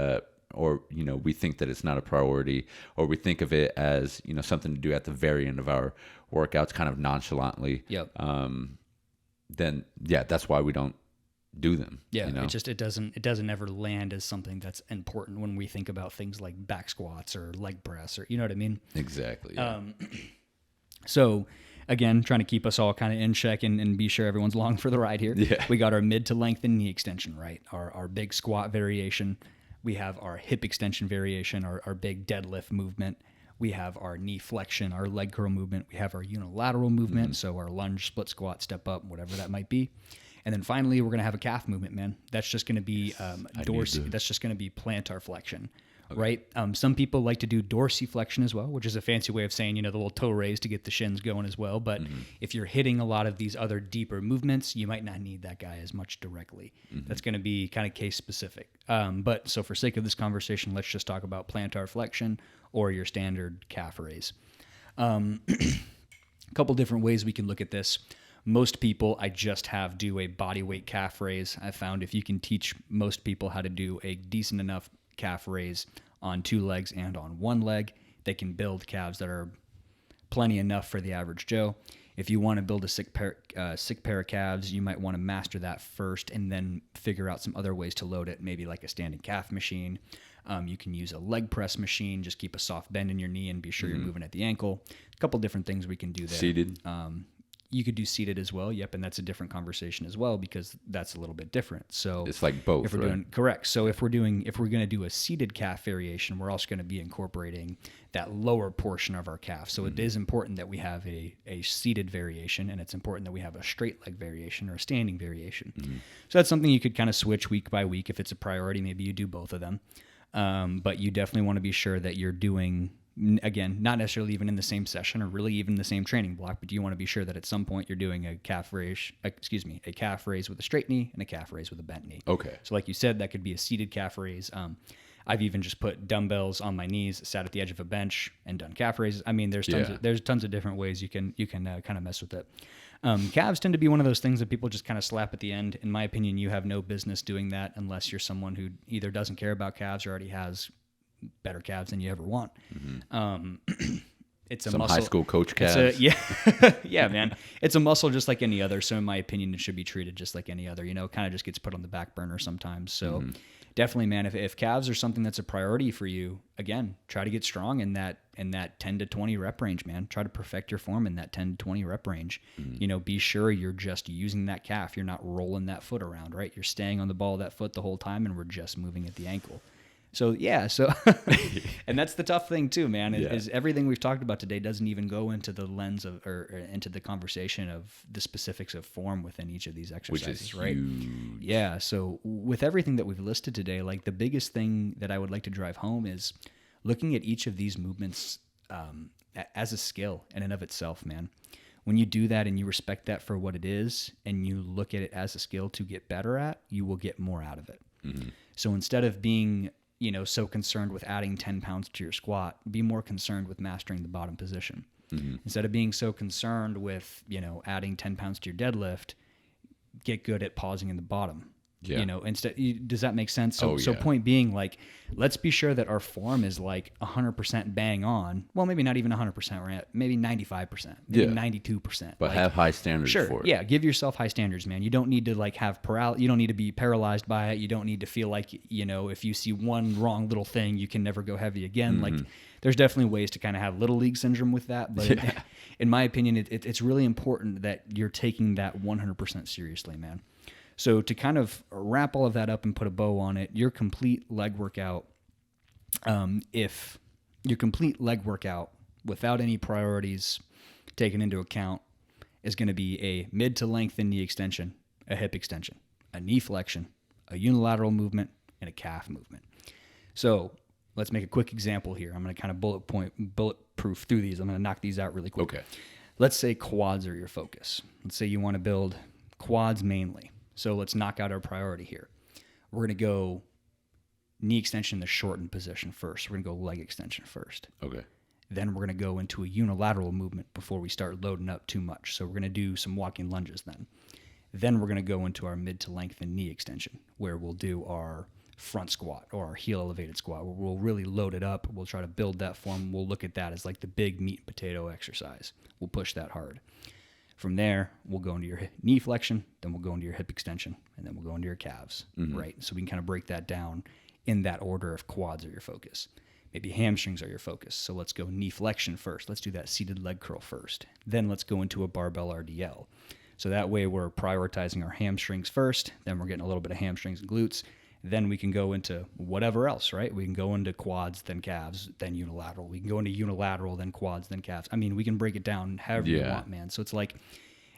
we think that it's not a priority, or we think of it as, something to do at the very end of our workouts kind of nonchalantly, then that's why we don't do them. Yeah, it doesn't ever land as something that's important when we think about things like back squats or leg press, or you know what I mean? Exactly. Yeah. So again, trying to keep us all kind of in check and be sure everyone's along for the ride here. Yeah. We got our mid to lengthen knee extension, right? Our big squat variation. We have our hip extension variation, our big deadlift movement. We have our knee flexion, our leg curl movement. We have our unilateral movement, so our lunge, split squat, step up, whatever that might be. And then finally, we're going to have a calf movement, man. That's just going to be that's just going to be plantar flexion. right? Some people like to do dorsiflexion as well, which is a fancy way of saying, the little toe raise to get the shins going as well. But if you're hitting a lot of these other deeper movements, you might not need that guy as much directly. That's going to be kind of case specific. But so for sake of this conversation, let's just talk about plantar flexion or your standard calf raise. A couple different ways we can look at this. Most people I just have do a body weight calf raise. I found if you can teach most people how to do a decent enough calf raise on 2 legs and on 1 leg, they can build calves that are plenty enough for the average Joe. If you want to build a sick pair of calves, you might want to master that first and then figure out some other ways to load it, maybe like a standing calf machine. You can use a leg press machine, just keep a soft bend in your knee and be sure you're moving at the ankle. A couple different things we can do there. Seated. You could do seated as well. Yep, and that's a different conversation as well because that's a little bit different. So it's like both, if we're right? doing correct. So if we're going to do a seated calf variation, we're also going to be incorporating that lower portion of our calf. So it is important that we have a seated variation, and it's important that we have a straight leg variation or a standing variation. So that's something you could kind of switch week by week if it's a priority. Maybe you do both of them, but you definitely want to be sure that you're doing. Again, not necessarily even in the same session or really even the same training block, but you want to be sure that at some point you're doing a calf raise with a straight knee and a calf raise with a bent knee. Okay. So like you said, that could be a seated calf raise. I've even just put dumbbells on my knees, sat at the edge of a bench, and done calf raises. I mean, there's tons of different ways you can kind of mess with it. Calves tend to be one of those things that people just kind of slap at the end. In my opinion, you have no business doing that unless you're someone who either doesn't care about calves or already has better calves than you ever want. It's a Some muscle. high school coach calves. Yeah, man. It's a muscle just like any other. So in my opinion, it should be treated just like any other. It kind of just gets put on the back burner sometimes. So definitely, man, if calves are something that's a priority for you, again, try to get strong in that 10 to 20 rep range, man. Try to perfect your form in that 10 to 20 rep range. Be sure you're just using that calf. You're not rolling that foot around, right? You're staying on the ball of that foot the whole time, and we're just moving at the ankle. So and that's the tough thing too, man, is everything we've talked about today doesn't even go into the lens of, or into the conversation of the specifics of form within each of these exercises, which is right? huge. Yeah. So with everything that we've listed today, like the biggest thing that I would like to drive home is looking at each of these movements as a skill in and of itself, man. When you do that and you respect that for what it is and you look at it as a skill to get better at, you will get more out of it. So instead of being so concerned with adding 10 pounds to your squat, be more concerned with mastering the bottom position. Instead of being so concerned with, adding 10 pounds to your deadlift, get good at pausing in the bottom. Yeah. Does that make sense? So, yeah. Point being, like, let's be sure that our form is like 100% bang on. Well, maybe not even 100%. We're at maybe 95%, maybe 92%. But have high standards for it. Yeah. Give yourself high standards, man. You don't need to have you don't need to be paralyzed by it. You don't need to feel like, if you see one wrong little thing, you can never go heavy again. Like, there's definitely ways to kind of have little league syndrome with that. But in my opinion, it's really important that you're taking that 100% seriously, man. So to kind of wrap all of that up and put a bow on it, your complete leg workout, if your complete leg workout without any priorities taken into account is going to be a mid to lengthen knee extension, a hip extension, a knee flexion, a unilateral movement, and a calf movement. So let's make a quick example here. I'm going to kind of bulletproof through these. I'm going to knock these out really quick. Okay. Let's say quads are your focus. Let's say you want to build quads mainly. So let's knock out our priority here. We're going to go knee extension in the shortened position first. We're going to go leg extension first. Okay. Then we're going to go into a unilateral movement before we start loading up too much. So we're going to do some walking lunges then. Then we're going to go into our mid to lengthen knee extension, where we'll do our front squat or our heel elevated squat, where we'll really load it up. We'll try to build that form. We'll look at that as like the big meat and potato exercise. We'll push that hard. From there, we'll go into your knee flexion, then we'll go into your hip extension, and then we'll go into your calves, right? So we can kind of break that down in that order if quads are your focus. Maybe hamstrings are your focus. So let's go knee flexion first. Let's do that seated leg curl first. Then let's go into a barbell RDL. So that way we're prioritizing our hamstrings first, then we're getting a little bit of hamstrings and glutes. Then we can go into whatever else, right? We can go into quads, then calves, then unilateral. We can go into unilateral, then quads, then calves. I mean, we can break it down however you want, man. So it's like,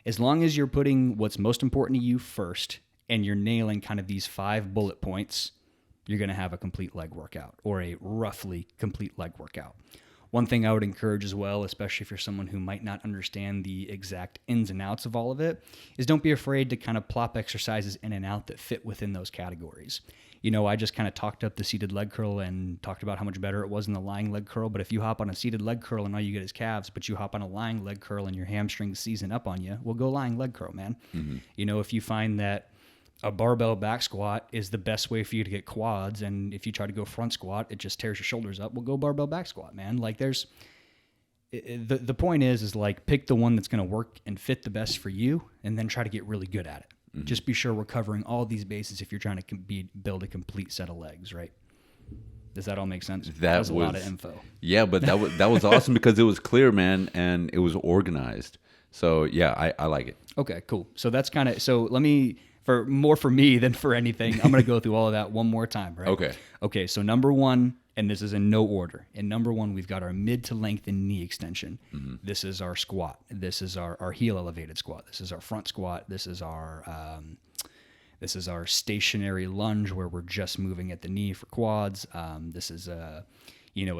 as long as you're putting what's most important to you first and you're nailing kind of these 5 bullet points, you're going to have a complete leg workout or a roughly complete leg workout. One thing I would encourage as well, especially if you're someone who might not understand the exact ins and outs of all of it, is don't be afraid to kind of plop exercises in and out that fit within those categories. You know, I just kind of talked up the seated leg curl and talked about how much better it was in the lying leg curl. But if you hop on a seated leg curl and all you get is calves, but you hop on a lying leg curl and your hamstrings season up on you, well, go lying leg curl, man. You know, if you find that a barbell back squat is the best way for you to get quads, and if you try to go front squat, it just tears your shoulders up, well, go barbell back squat, man. Like the point is like pick the one that's going to work and fit the best for you, and then try to get really good at it. Just be sure we're covering all these bases if you're trying to build a complete set of legs, right? Does that all make sense? That was a lot of info. Yeah, but that was awesome because it was clear, man, and it was organized. So yeah, I like it. Okay, cool. So that's kind of, so let me, for me than for anything, I'm going to go through all of that one more time, right? Okay, so number one, and this is in no order. In number one, we've got our mid to lengthen knee extension. This is our squat. This is our heel elevated squat. This is our front squat. This is our stationary lunge where we're just moving at the knee for quads. This is a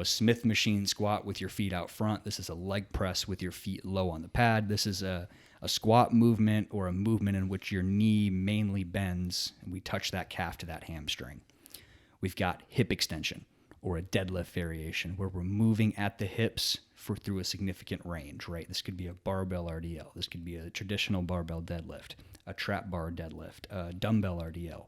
Smith machine squat with your feet out front. This is a leg press with your feet low on the pad. This is a squat movement or a movement in which your knee mainly bends and we touch that calf to that hamstring. We've got hip extension or a deadlift variation where we're moving at the hips through a significant range, right? This could be a barbell RDL. This could be a traditional barbell deadlift, a trap bar deadlift, a dumbbell RDL,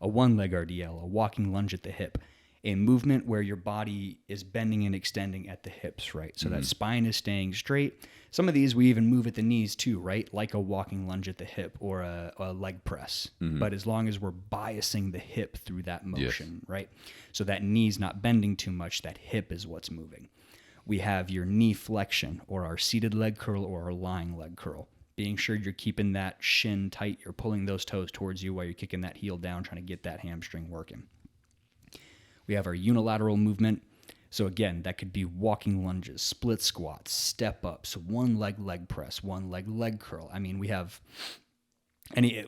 a one-leg RDL, a walking lunge at the hip, a movement where your body is bending and extending at the hips, right? So that spine is staying straight. Some of these we even move at the knees too, right? Like a walking lunge at the hip or a leg press. But as long as we're biasing the hip through that motion, right? So that knee's not bending too much, that hip is what's moving. We have your knee flexion or our seated leg curl or our lying leg curl. Being sure you're keeping that shin tight, you're pulling those toes towards you while you're kicking that heel down, trying to get that hamstring working. We have our unilateral movement. So again, that could be walking lunges, split squats, step ups, one leg press, one leg curl. I mean, we have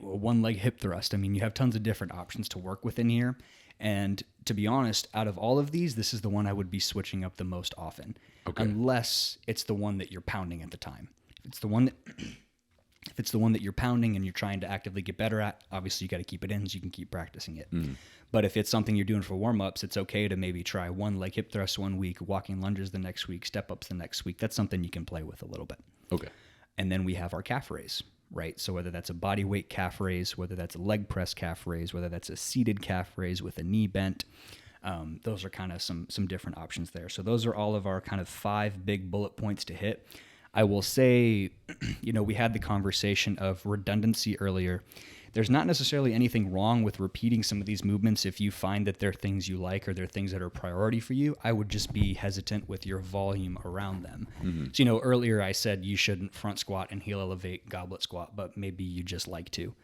one leg hip thrust. I mean, you have tons of different options to work with in here. And to be honest, out of all of these, this is the one I would be switching up the most often, unless it's the one that you're pounding at the time. If it's the one that you're pounding and you're trying to actively get better at, obviously you got to keep it in so you can keep practicing it. But if it's something you're doing for warm-ups, it's okay to maybe try one leg hip thrust one week, walking lunges the next week, step-ups the next week. That's something you can play with a little bit. Okay. And then we have our calf raise, right? So whether that's a body weight calf raise, whether that's a leg press calf raise, whether that's a seated calf raise with a knee bent, those are kind of some different options there. So those are all of our kind of 5 big bullet points to hit. I will say, we had the conversation of redundancy earlier. There's not necessarily anything wrong with repeating some of these movements if you find that they're things you like or they're things that are priority for you. I would just be hesitant with your volume around them. So, earlier I said you shouldn't front squat and heel elevate goblet squat, but maybe you just like to.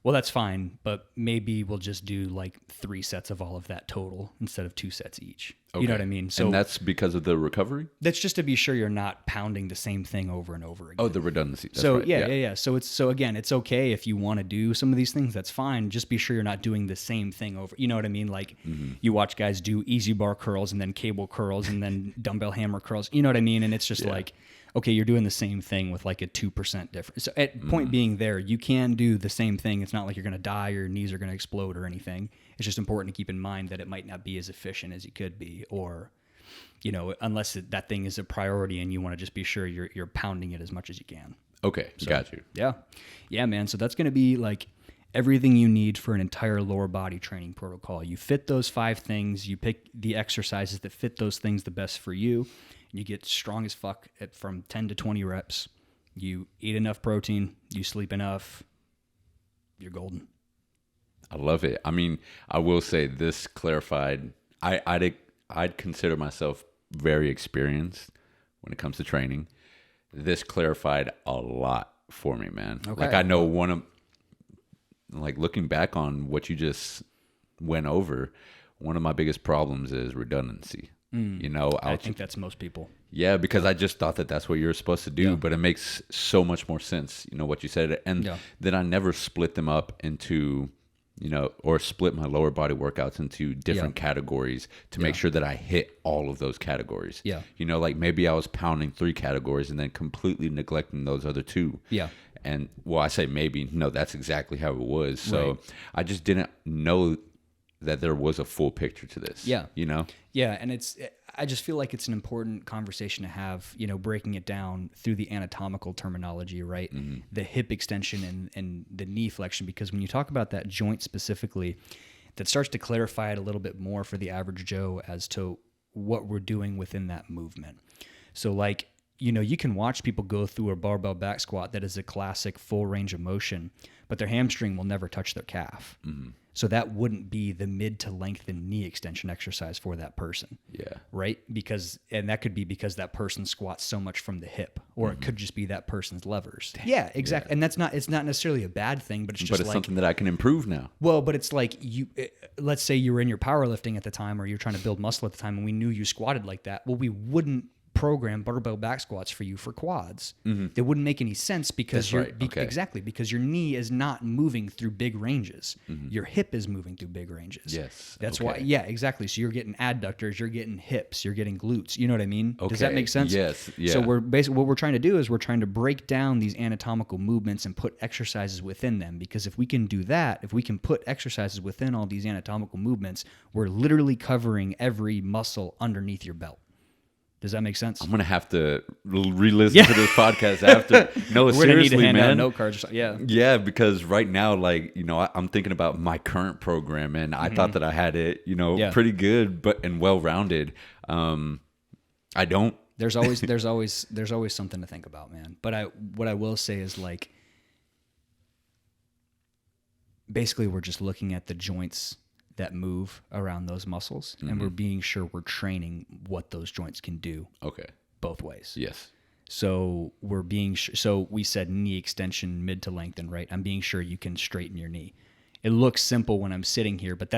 Well, that's fine, but maybe we'll just do like 3 sets of all of that total instead of 2 sets each. Okay. You know what I mean? So, and that's because of the recovery? That's just to be sure you're not pounding the same thing over and over again. Oh, the redundancy. That's so right. Yeah. So again, it's okay if you want to do some of these things, that's fine. Just be sure you're not doing the same thing over. You know what I mean? Like you watch guys do easy bar curls and then cable curls and then dumbbell hammer curls. You know what I mean? And it's just like, okay, you're doing the same thing with like a 2% difference. So at point being there, you can do the same thing. It's not like you're going to die or your knees are going to explode or anything. It's just important to keep in mind that it might not be as efficient as you could be, or, unless that thing is a priority and you want to just be sure you're pounding it as much as you can. Okay, got you. Yeah, man. So that's going to be like everything you need for an entire lower body training protocol. You fit those 5 things. You pick the exercises that fit those things the best for you. You get strong as fuck from 10 to 20 reps. You eat enough protein. You sleep enough. You're golden. I love it. I mean, I will say this clarified. I'd consider myself very experienced when it comes to training. This clarified a lot for me, man. Okay. Like I know looking back on what you just went over, one of my biggest problems is redundancy. I think that's most people. Yeah, because I just thought that that's what you're supposed to do, but it makes so much more sense, what you said. And then I never split them up into, or split my lower body workouts into different categories to make sure that I hit all of those categories. Yeah. Like maybe I was pounding 3 categories and then completely neglecting those other 2. Yeah. And well, I say maybe, no, that's exactly how it was. So I just didn't know that there was a full picture to this. Yeah. Yeah. And I just feel like it's an important conversation to have, breaking it down through the anatomical terminology, right? Mm-hmm. The hip extension and the knee flexion, because when you talk about that joint specifically, that starts to clarify it a little bit more for the average Joe as to what we're doing within that movement. So like, you can watch people go through a barbell back squat that is a classic full range of motion, but their hamstring will never touch their calf. Mm-hmm. So that wouldn't be the mid to lengthen knee extension exercise for that person. Yeah. Right? And that could be because that person squats so much from the hip, or it could just be that person's levers. Yeah, exactly. Yeah. And it's not necessarily a bad thing, but it's just something that I can improve now. Well, but it's like let's say you were in your powerlifting at the time, or you're trying to build muscle at the time, and we knew you squatted like that. Well, we wouldn't program barbell back squats for you for quads. Mm-hmm. It wouldn't make any sense because because your knee is not moving through big ranges. Mm-hmm. Your hip is moving through big ranges. Yes. That's why. Yeah, exactly. So you're getting adductors, you're getting hips, you're getting glutes. You know what I mean? Okay. Does that make sense? Yes. Yeah. So what we're trying to do is we're trying to break down these anatomical movements and put exercises within them, because if we can do that, if we can put exercises within all these anatomical movements, we're literally covering every muscle underneath your belt. Does that make sense? I'm going to have to re-listen to this podcast after. No, we're seriously, gonna need to hand man. out note cards. Yeah. Yeah, because right now, like, I'm thinking about my current program, and I thought that I had it, pretty good, and well-rounded. I don't. There's always something to think about, man. But what I will say is, like, basically we're just looking at the joints that move around those muscles, and we're being sure we're training what those joints can do. Okay. Both ways. Yes. So we're being so we said knee extension mid to lengthen, right? I'm being sure you can straighten your knee. It looks simple when I'm sitting here, but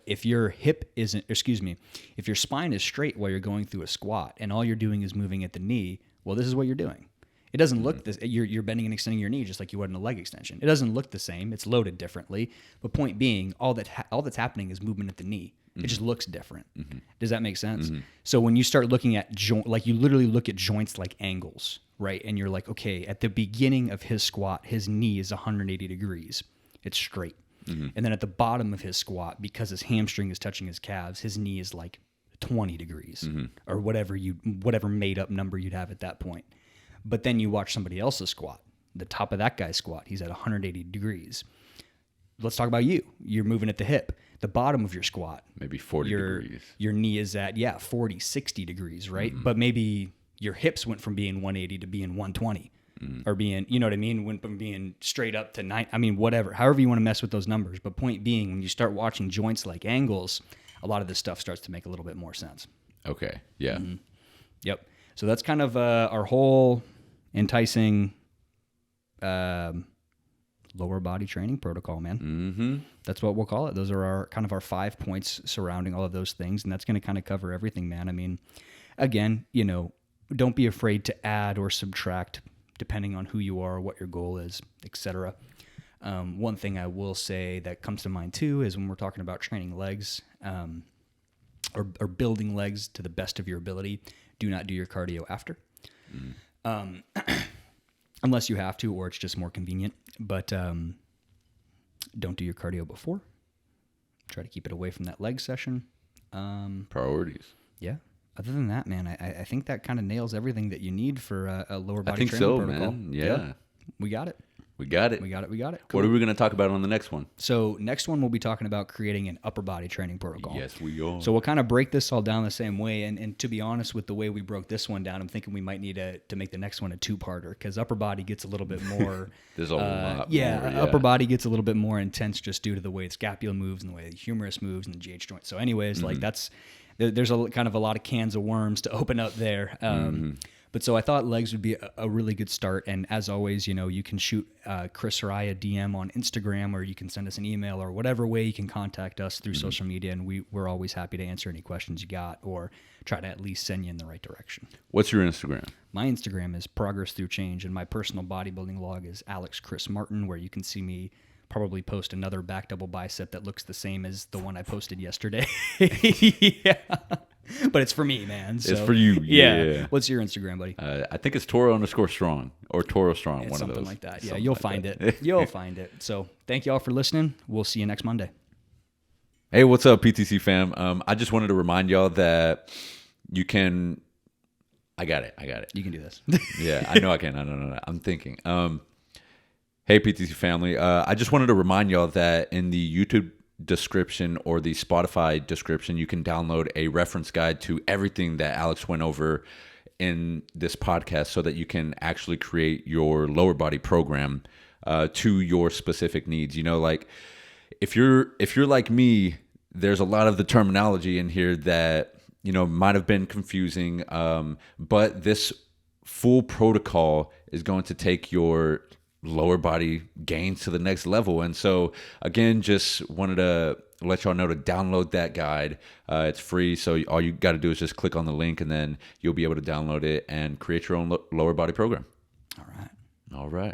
if your if your spine is straight while you're going through a squat and all you're doing is moving at the knee, well, this is what you're doing. It doesn't look this. You're bending and extending your knee just like you would in a leg extension. It doesn't look the same. It's loaded differently. But point being, all that's happening is movement at the knee. It just looks different. Mm-hmm. Does that make sense? Mm-hmm. So when you start looking at like you literally look at joints like angles, right? And you're like, okay, at the beginning of his squat, his knee is 180 degrees. It's straight. Mm-hmm. And then at the bottom of his squat, because his hamstring is touching his calves, his knee is like 20 degrees or whatever made up number you'd have at that point. But then you watch somebody else's squat. The top of that guy's squat, he's at 180 degrees. Let's talk about you. You're moving at the hip. The bottom of your squat, maybe 40 degrees. Your knee is at 40, 60 degrees, right? Mm-hmm. But maybe your hips went from being 180 to being 120, or being, you know what I mean? Went from being straight up to 9. I mean, whatever. However you want to mess with those numbers. But point being, when you start watching joints like angles, a lot of this stuff starts to make a little bit more sense. Okay. Yeah. Mm-hmm. Yep. So that's kind of our whole enticing lower body training protocol, man. Mm-hmm. That's what we'll call it. Those are our 5 points surrounding all of those things, and that's going to kind of cover everything, man. I mean, again, don't be afraid to add or subtract depending on who you are, what your goal is, etc. One thing I will say that comes to mind too is when we're talking about training legs or building legs to the best of your ability, do not do your cardio after. Unless you have to, or it's just more convenient. But don't do your cardio before. Try to keep it away from that leg session. Priorities. Yeah. Other than that, man, I think that kind of nails everything that you need for a lower body training protocol. I think so, man. Yeah. We got it. We got it. Cool. What are we going to talk about on the next one? So next one, we'll be talking about creating an upper body training protocol. Yes, we are. So we'll kind of break this all down the same way. And to be honest, with the way we broke this one down, I'm thinking we might need to make the next one a 2-parter, because upper body gets a little bit more. There's a lot more. Upper body gets a little bit more intense just due to the way the scapula moves and the way the humerus moves and the GH joint. So anyways, like there's a kind of a lot of cans of worms to open up there. But so I thought legs would be a really good start. And as always, you can shoot Chris or I a DM on Instagram, or you can send us an email, or whatever way you can contact us through social media. And we're always happy to answer any questions you got, or try to at least send you in the right direction. What's your Instagram? My Instagram is Progress Through Change, and my personal bodybuilding log is Alex Chris Martin, where you can see me probably post another back double bicep that looks the same as the one I posted yesterday. Yeah. But it's for me, man. So, It's for you. Yeah. What's your Instagram, buddy? I think it's Toro_strong or Toro Strong. It's one something of those. like that. Yeah, Something you'll like find that. it. You'll find it. So thank you all for listening. We'll see you next Monday. Hey, what's up, PTC fam? I just wanted to remind y'all that you can. I got it. You can do this. Yeah, I know I can. No. I'm thinking. Hey, PTC family. I just wanted to remind y'all that in the YouTube description or the Spotify description, you can download a reference guide to everything that Alex went over in this podcast so that you can actually create your lower body program to your specific needs. You know, like if you're like me, there's a lot of the terminology in here that, you know, might have been confusing, but this full protocol is going to take your lower body gains to the next level. And so again, just wanted to let y'all know to download that guide. It's free, so all you got to do is just click on the link, and then you'll be able to download it and create your own lower body program. All right. All right.